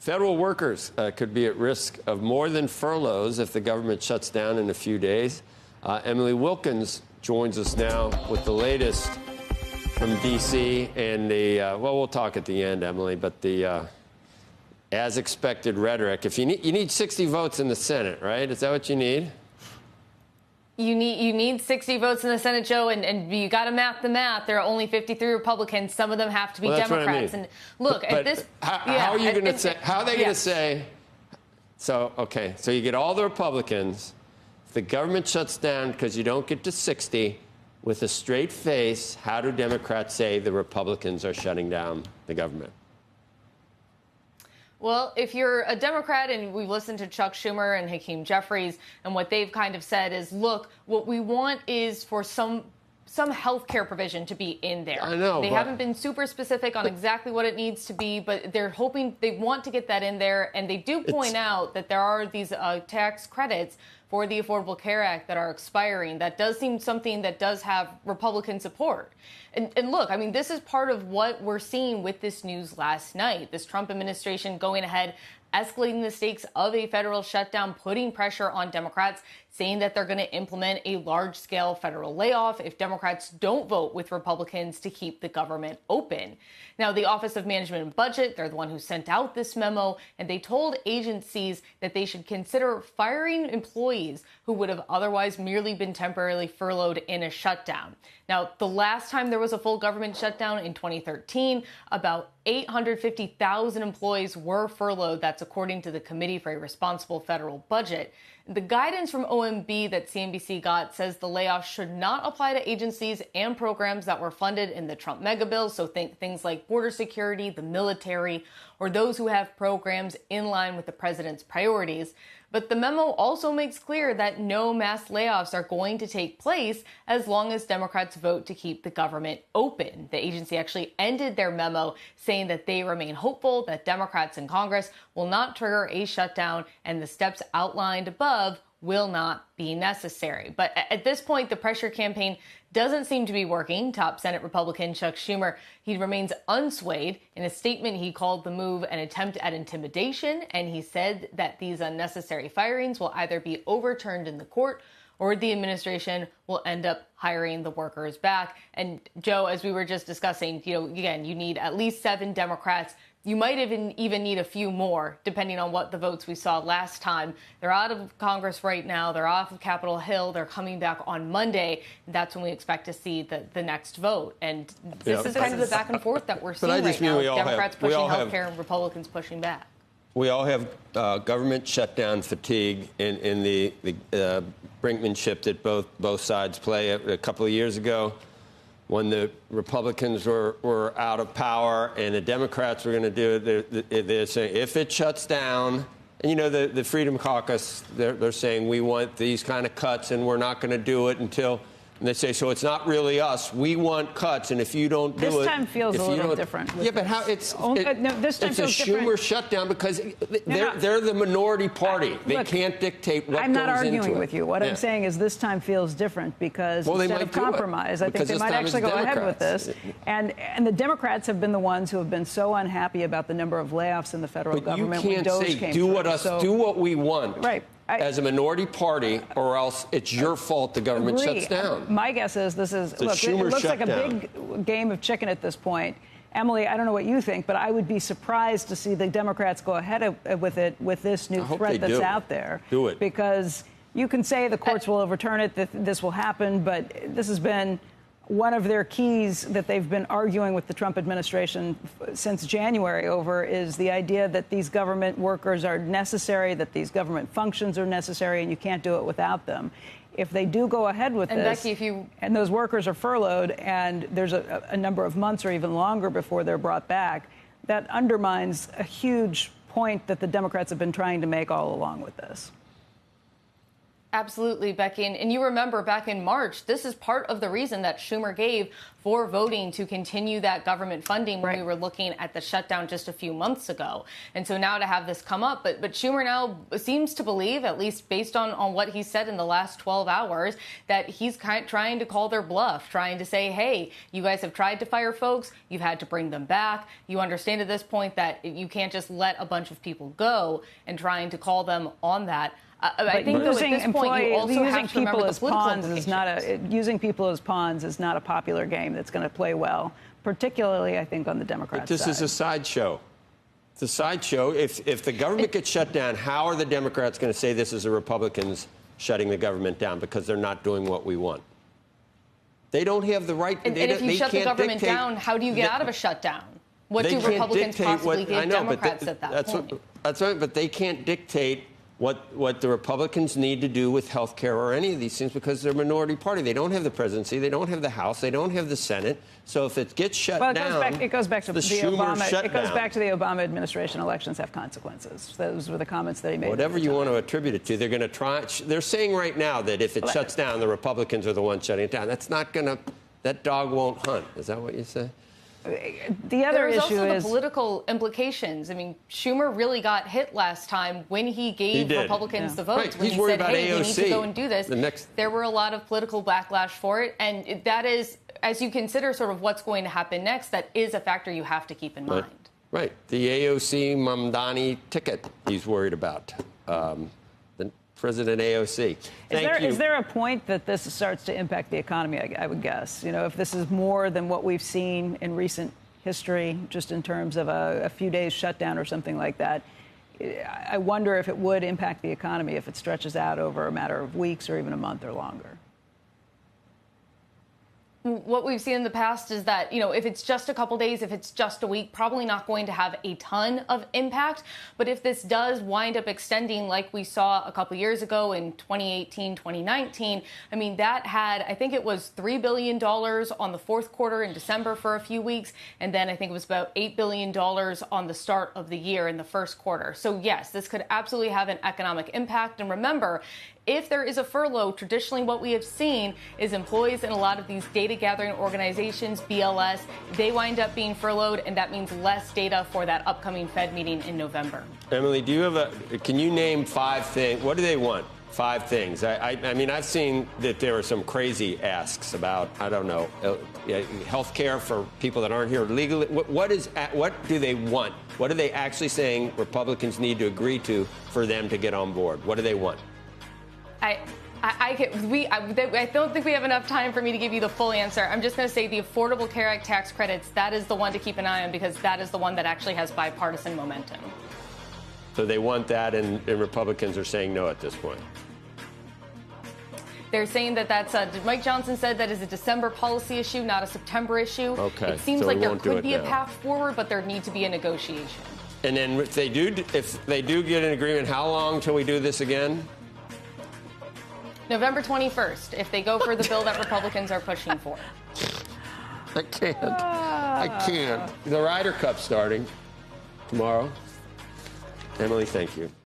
Federal workers could be at risk of more than furloughs if the government shuts down in a few days. Emily Wilkins joins us now with the latest from D.C. and the, well, we'll talk at the end, Emily, but the as expected rhetoric. If you need 60 votes in the Senate, right? Is that what you need? You need 60 votes in the Senate, Joe, and you got to map the math. There are only 53 Republicans. Some of them have to be Democrats. And look, but at this, how are you going to say? How are they going to say? So okay, so you get all the Republicans. If the government shuts down because you don't get to 60, with a straight face, how do Democrats say the Republicans are shutting down the government? Well, if you're a Democrat, and we've listened to Chuck Schumer and Hakeem Jeffries, and what they've kind of said is, look, what we want is for some health care provision to be in there. I know. They haven't been super specific on exactly what it needs to be, but they're hoping, they want to get that in there. And they do point out that there are these tax credits for the Affordable Care Act that are expiring. That does seem something that does have Republican support. And look, I mean, this is part of what we're seeing with this news last night. This Trump administration going ahead, escalating the stakes of a federal shutdown, putting pressure on Democrats, saying that they're going to implement a large-scale federal layoff if Democrats don't vote with Republicans to keep the government open. Now, the Office of Management and Budget, they're the one who sent out this memo, and they told agencies that they should consider firing employees who would have otherwise merely been temporarily furloughed in a shutdown. Now, the last time there was a full government shutdown in 2013, about 850,000 employees were furloughed. That's according to the Committee for a Responsible Federal Budget. The guidance from OMB that CNBC got says the layoffs should not apply to agencies and programs that were funded in the Trump mega bill. So think things like border security, the military, or those who have programs in line with the president's priorities. But the memo also makes clear that no mass layoffs are going to take place as long as Democrats vote to keep the government open. The agency actually ended their memo saying that they remain hopeful that Democrats in Congress will not trigger a shutdown and the steps outlined above will not be necessary. But at this point, the pressure campaign doesn't seem to be working. Top Senate Republican Chuck Schumer, he remains unswayed. In a statement, he called the move an attempt at intimidation, and he said that these unnecessary firings will either be overturned in the court or the administration will end up hiring the workers back. And Joe, as we were just discussing, again, you need at least 7 Democrats. You might even need a few more, depending on what the votes we saw last time. They're out of Congress right now. They're off of Capitol Hill. They're coming back on Monday. That's when we expect to see the next vote. And this is kind of the back and forth that we're seeing right now. Democrats pushing health care and Republicans pushing back. We all have government shutdown fatigue in the brinkmanship that both sides play. A couple of years ago, when the Republicans were out of power and the Democrats were going to do it, they're saying, if it shuts down, and the Freedom Caucus, they're saying we want these kind of cuts and we're not going to do it until, and they say, so it's not really us. We want cuts, and if you don't do it... This time feels a little different. Yeah, but how it's... No, this time it's a feels different. Schumer shutdown because they're the minority party. They can't dictate what goes into it. I'm not arguing with you. What I'm saying is this time feels different because instead of compromise, I think they might actually go ahead with this. And the Democrats have been the ones who have been so unhappy about the number of layoffs in the federal government. You can't say, do what we want. Right. As a minority party, or else it's your fault the government shuts down. My guess is this is, look, it looks like a big game of chicken at this point. Emily, I don't know what you think, but I would be surprised to see the Democrats go ahead with it, with this new threat that's out there. Do it. Because you can say the courts will overturn it, that this will happen, but this has been one of their keys that they've been arguing with the Trump administration since January over is the idea that these government workers are necessary, that these government functions are necessary, and you can't do it without them. If they do go ahead with this, Becky, and those workers are furloughed, and there's a number of months or even longer before they're brought back, that undermines a huge point that the Democrats have been trying to make all along with this. Absolutely, Becky. And you remember back in March, this is part of the reason that Schumer gave for voting to continue that government funding when we were looking at the shutdown just a few months ago. And so now to have this come up, but Schumer now seems to believe, at least based on what he said in the last 12 hours, that he's trying to call their bluff, trying to say, hey, you guys have tried to fire folks, you've had to bring them back. You understand at this point that you can't just let a bunch of people go, and trying to call them on that. I think though, at this point, you also have to remember the political implications. Using people as pawns is not a popular game that's going to play well, particularly, I think, on the Democrat side. This is a sideshow. It's a sideshow. If the government gets shut down, how are the Democrats going to say this is the Republicans shutting the government down because they're not doing what we want? They don't have the right. And if you shut the government down, how do you get out of a shutdown? What do Republicans possibly give Democrats at that point? That's right, but they can't dictate what the Republicans need to do with health care or any of these things because they're a minority party. They don't have the presidency. They don't have the House. They don't have the Senate. So if it gets shut down, it goes back to the Schumer shutdown. It goes back to the Obama administration. Elections have consequences. Those were the comments that he made. Whatever you want to attribute it to, they're going to try. They're saying right now that if it shuts down, the Republicans are the ones shutting it down. That's not going to. That dog won't hunt. Is that what you say? The other issue also is the political implications. I mean, Schumer really got hit last time when he gave Republicans the votes. When He's he said, hey, AOC. we need to go and do this. There were a lot of political backlash for it. And that is, as you consider sort of what's going to happen next, that is a factor you have to keep in mind. Right. The AOC Mamdani ticket he's worried about. The President AOC. Is there a point that this starts to impact the economy, I would guess? You know, if this is more than what we've seen in recent history, just in terms of a few days shutdown or something like that, I wonder if it would impact the economy if it stretches out over a matter of weeks or even a month or longer. What we've seen in the past is that, you know, if it's just a couple days, if it's just a week, probably not going to have a ton of impact. But if this does wind up extending like we saw a couple years ago in 2018, 2019, I mean, that had, I think it was $3 billion on the fourth quarter in December for a few weeks. And then I think it was about $8 billion on the start of the year in the first quarter. So, yes, this could absolutely have an economic impact. And remember, if there is a furlough, traditionally what we have seen is employees in a lot of these data gathering organizations, BLS, they wind up being furloughed, and that means less data for that upcoming Fed meeting in November. Emily, do you have can you name 5 things? What do they want? 5 things. I mean, I've seen that there are some crazy asks about, I don't know, health care for people that aren't here legally. What do they want? What are they actually saying Republicans need to agree to for them to get on board? What do they want? I don't think we have enough time for me to give you the full answer. I'm just going to say the Affordable Care Act tax credits, that is the one to keep an eye on because that is the one that actually has bipartisan momentum. So they want that, and Republicans are saying no at this point. They're saying that that's Mike Johnson said that is a December policy issue, not a September issue. Okay. It seems like there could be a path forward, but there needs to be a negotiation. And then if they do get an agreement, how long till we do this again? November 21st, if they go for the bill that Republicans are pushing for. I can't. The Ryder Cup starting tomorrow. Emily, thank you.